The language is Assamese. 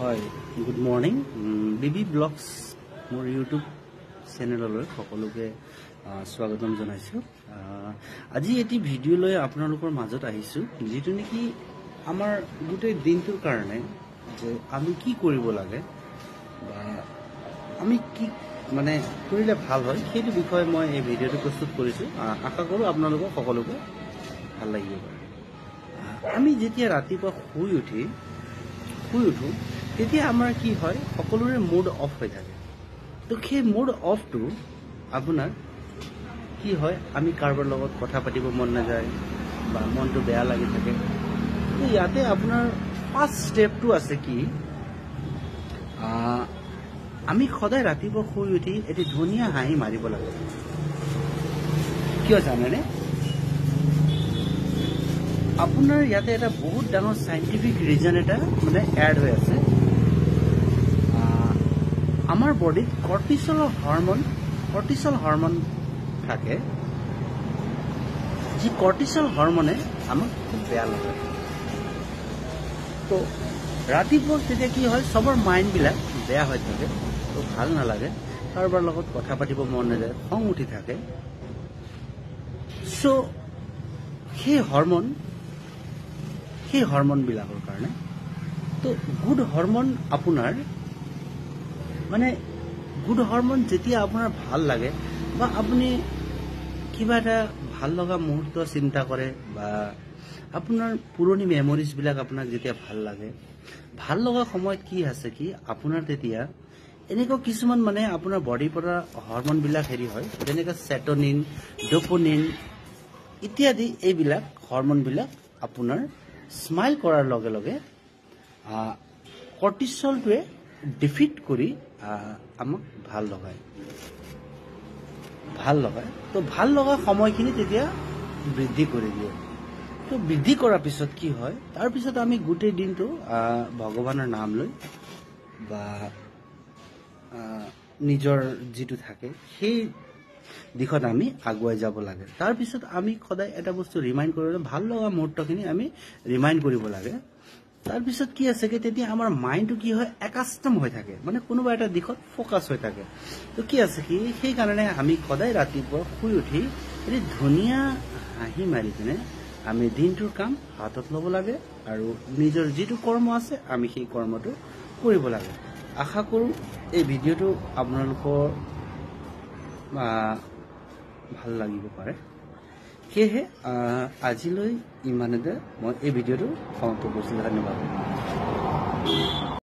হয় গুড মৰ্নিং বিবি ব্লগছ মোৰ ইউটিউব চেনেললৈ সকলোকে স্বাগতম জনাইছো। আজি এটি ভিডিঅ' লৈ আপোনালোকৰ মাজত আহিছো, যেটো নেকি আমাৰ গোটেই দিনটোৰ কাৰণে যে আমি কি কৰিব লাগে বা আমি কি মানে কৰিলে ভাল হয় সেইটো বিষয়ে মই এই ভিডিঅ'টো প্ৰস্তুত কৰিছো। আশা কৰোঁ আপোনালোকক সকলোকে ভাল লাগিব পাৰে। আমি যেতিয়া ৰাতিপুৱা শুই উঠো তেতিয়া আমাৰ কি হয়, সকলোৰে মুড অফ হৈ থাকে। তো সেই মুড অফটো আপোনাৰ কি হয়, আমি কাৰোবাৰ লগত কথা পাতিব মন নাযায় বা মনটো বেয়া লাগি থাকে। তো ইয়াতে আপোনাৰ ফাৰ্ষ্ট ষ্টেপটো আছে কি, আমি সদায় ৰাতিপুৱা শুই উঠি এটি ধুনীয়া হাঁহি মাৰিব লাগে। কিয় জানেনে? আপোনাৰ ইয়াতে এটা বহুত ডাঙৰ সাইন্টিফিক ৰিজন এটা মানে এড হৈ আছে। আমাৰ বডিত কৰ্টিসল হৰমন থাকে, যি কৰ্টিসল হৰমনে আমাক খুব বেয়া লাগে। তো ৰাতিপুৱা তেতিয়া কি হয়, সবৰ মাইণ্ডবিলাক বেয়া হৈ থাকে, তো ভাল নালাগে, কাৰোবাৰ লগত কথা পাতিব মন নাযায়, খং উঠি থাকে। চ' সেই হৰমনবিলাকৰ কাৰণে তো গুড হৰমন আপোনাৰ মানে গুড হৰমন যেতিয়া আপোনাৰ ভাল লাগে বা আপুনি কিবা এটা ভাল লগা মুহূৰ্ত চিন্তা কৰে বা আপোনাৰ পুৰণি মেমৰিজবিলাক আপোনাক যেতিয়া ভাল লাগে, ভাল লগা সময়ত কি আছে কি আপোনাৰ তেতিয়া এনেকুৱা কিছুমান মানে আপোনাৰ বডিৰ পৰা হৰমনবিলাক হেৰি হয়, যেনেকৈ চেটনিন, ডোপামিন ইত্যাদি। এইবিলাক হৰমনবিলাক আপোনাৰ স্মাইল কৰাৰ লগে লগে কৰ্টিসলটোৱে ডিফিট কৰি আমাক ভাল লগায়। তো ভাল লগা সময়খিনি তেতিয়া বৃদ্ধি কৰি দিয়ে। তো বৃদ্ধি কৰাৰ পিছত কি হয়, তাৰপিছত আমি গোটেই দিনটো ভগৱানৰ নাম লৈ বা নিজৰ যিটো থাকে সেই দিশত আমি আগুৱাই যাব লাগে। তাৰপিছত আমি সদায় এটা বস্তু ৰিমাইণ্ড কৰিব লাগে, ভাল লগা মুহূৰ্তখিনি আমি ৰিমাইণ্ড কৰিব লাগে। তাৰপিছত কি আছে কি তেতিয়া আমাৰ মাইণ্ডটো কি হয়, একাষ্টম হৈ থাকে, মানে কোনোবা এটা দিশত ফ'কাছ হৈ থাকে। তো কি আছে কি সেইকাৰণে আমি সদায় ৰাতিপুৱা শুই উঠি এটি ধুনীয়া হাঁহি মাৰি কিনে আমি দিনটোৰ কাম হাতত ল'ব লাগে আৰু নিজৰ যিটো কৰ্ম আছে আমি সেই কৰ্মটো কৰিব লাগে। আশা কৰোঁ এই ভিডিঅ'টো আপোনালোকৰ ভাল লাগিব পাৰে। সেয়েহে আজিলৈ ইমানতে মই এই ভিডিঅ'টো সমাপ্ত কৰিছোঁ। ধন্যবাদ।